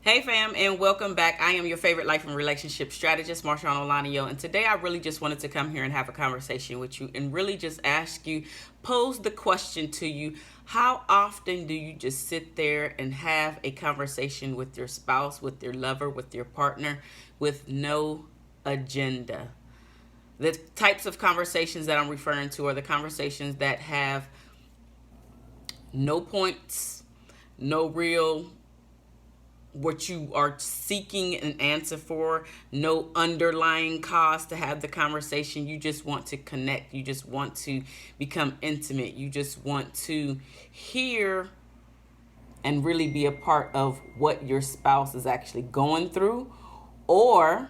Hey fam, and welcome back. I am your favorite life and relationship strategist, MarshaunO, and today I really just wanted to come here and have a conversation with you and really just ask you, pose the question to you, how often do you just sit there and have a conversation with your spouse, with your lover, with your partner, with no agenda? The types of conversations that I'm referring to are the conversations that have no points, no real what you are seeking an answer for, no underlying cause to have the conversation. You just want to connect. You just want to become intimate. You just want to hear and really be a part of what your spouse is actually going through, or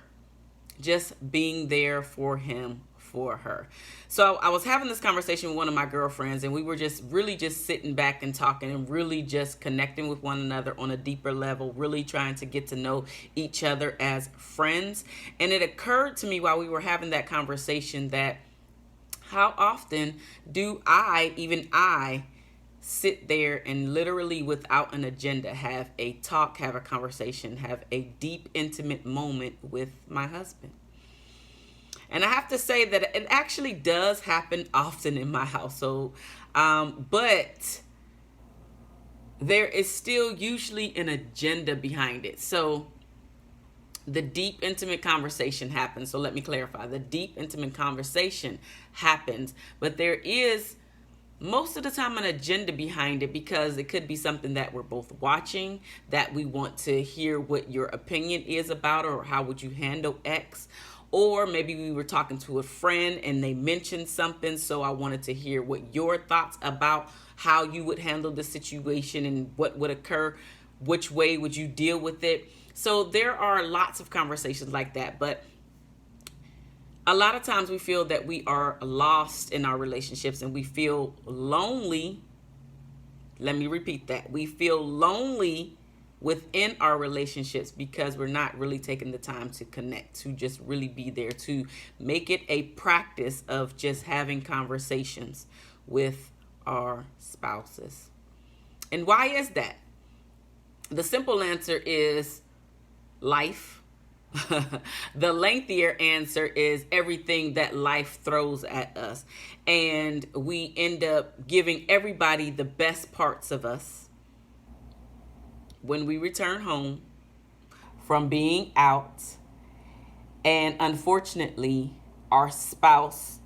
just being there for him, for her. So I was having this conversation with one of my girlfriends, and we were just really just sitting back and talking and really just connecting with one another on a deeper level, really trying to get to know each other as friends. And it occurred to me while we were having that conversation that how often do even I, sit there and literally without an agenda have a talk, have a conversation, have a deep, intimate moment with my husband. And I have to say that it actually does happen often in my household, but there is still usually an agenda behind it. So the deep, intimate conversation happens. So let me clarify. The deep, intimate conversation happens, but there is most of the time an agenda behind it, because it could be something that we're both watching, that we want to hear what your opinion is about, or how would you handle X. Or maybe we were talking to a friend and they mentioned something, so I wanted to hear what your thoughts about how you would handle the situation and what would occur, which way would you deal with it. So there are lots of conversations like that, but a lot of times we feel that we are lost in our relationships and we feel lonely. Let me repeat that. We feel lonely within our relationships because we're not really taking the time to connect, to just really be there, to make it a practice of just having conversations with our spouses. And why is that? The simple answer is life. The lengthier answer is everything that life throws at us. And we end up giving everybody the best parts of us when we return home from being out. And unfortunately, our spouse,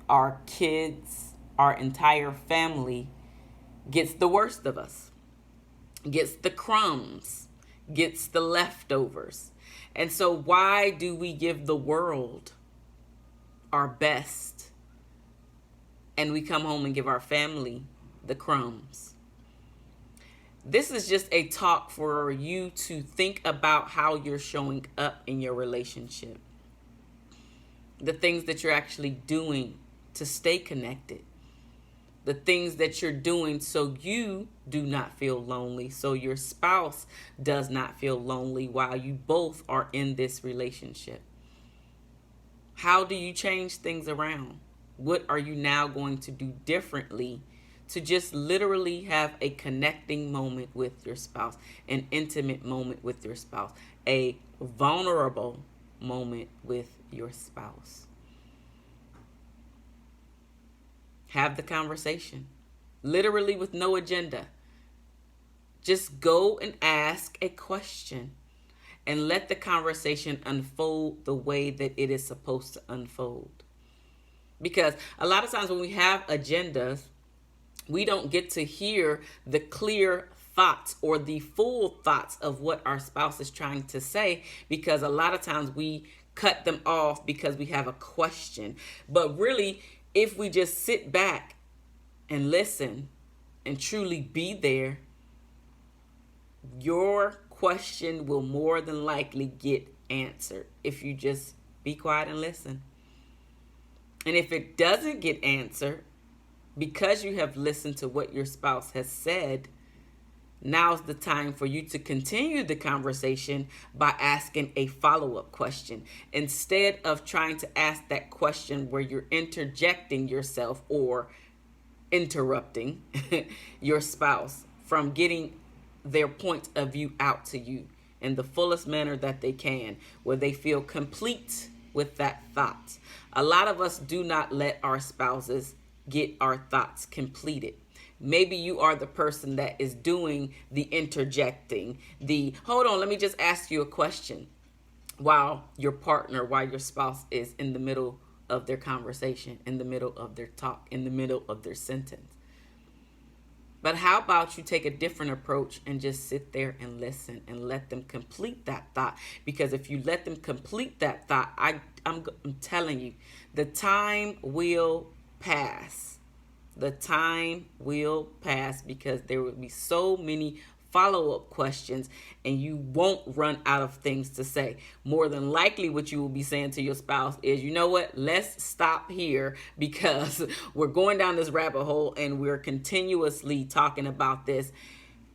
our kids, our entire family gets the worst of us, gets the crumbs, gets the leftovers. And so why do we give the world our best and we come home and give our family the crumbs? This is just a talk for you to think about how you're showing up in your relationship. The things that you're actually doing to stay connected. The things that you're doing so you do not feel lonely, so your spouse does not feel lonely while you both are in this relationship. How do you change things around? What are you now going to do differently to just literally have a connecting moment with your spouse, an intimate moment with your spouse, a vulnerable moment with your spouse? Have the conversation, literally with no agenda. Just go and ask a question and let the conversation unfold the way that it is supposed to unfold. Because a lot of times when we have agendas, we don't get to hear the clear thoughts or the full thoughts of what our spouse is trying to say, because a lot of times we cut them off because we have a question. But really, if we just sit back and listen and truly be there, your question will more than likely get answered if you just be quiet and listen. And if it doesn't get answered, because you have listened to what your spouse has said, now's the time for you to continue the conversation by asking a follow-up question. Instead of trying to ask that question where you're interjecting yourself or interrupting your spouse from getting their point of view out to you. in the fullest manner that they can, where they feel complete with that thought. A lot of us do not let our spouses get our thoughts completed. Maybe you are the person that is doing the interjecting, the hold on, let me just ask you a question, while your spouse is in the middle of their conversation, in the middle of their talk, in the middle of their sentence. But how about you take a different approach and just sit there and listen and let them complete that thought? Because if you let them complete that thought, I'm telling you, the time will pass. The time will pass because there will be so many follow-up questions and you won't run out of things to say. More than likely what you will be saying to your spouse is, you know what, let's stop here because we're going down this rabbit hole and we're continuously talking about this,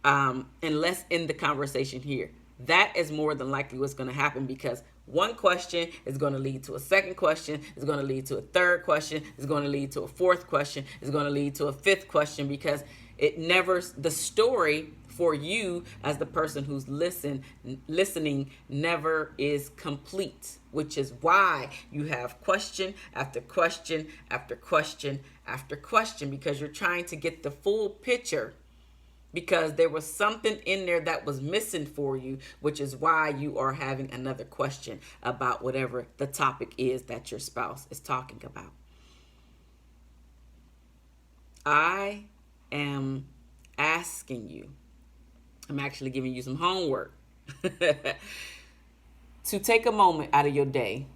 and let's end the conversation here. That is more than likely what's going to happen, because one question is going to lead to a second question, is going to lead to a third question, is going to lead to a fourth question, is going to lead to a fifth question, because the story for you as the person who's listening never is complete, which is why you have question after question after question after question, because you're trying to get the full picture, because there was something in there that was missing for you, which is why you are having another question about whatever the topic is that your spouse is talking about. I am asking you, I'm actually giving you some homework to take a moment out of your day,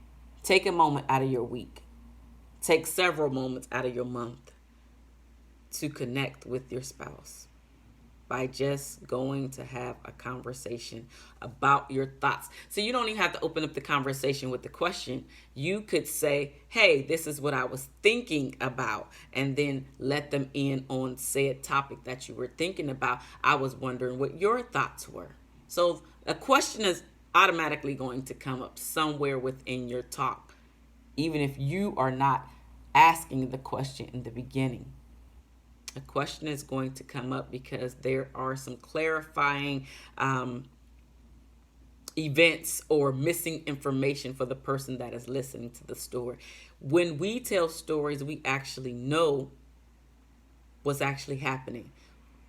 take a moment out of your week, take several moments out of your month to connect with your spouse by just going to have a conversation about your thoughts. So you don't even have to open up the conversation with the question. You could say, hey, this is what I was thinking about, and then let them in on said topic that you were thinking about. I was wondering what your thoughts were. So a question is automatically going to come up somewhere within your talk, even if you are not asking the question in the beginning. A question is going to come up because there are some clarifying events or missing information for the person that is listening to the story. When we tell stories, we actually know what's actually happening.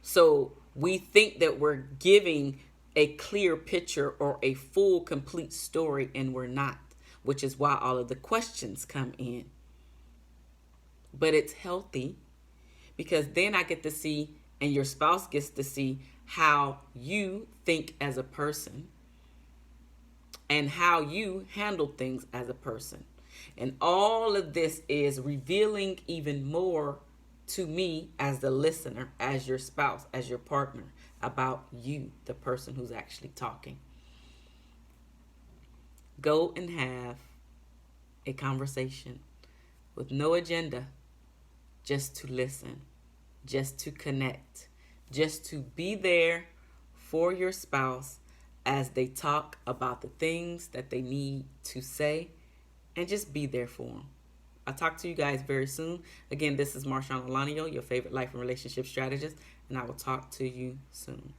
So we think that we're giving a clear picture or a full, complete story, and we're not, which is why all of the questions come in. But it's healthy, because then I get to see, and your spouse gets to see, how you think as a person and how you handle things as a person. And all of this is revealing even more to me as the listener, as your spouse, as your partner, about you, the person who's actually talking. Go and have a conversation with no agenda, just to listen, just to connect, just to be there for your spouse as they talk about the things that they need to say, and just be there for them. I'll talk to you guys very soon. Again, this is MarshaunO, your favorite life and relationship strategist, and I will talk to you soon.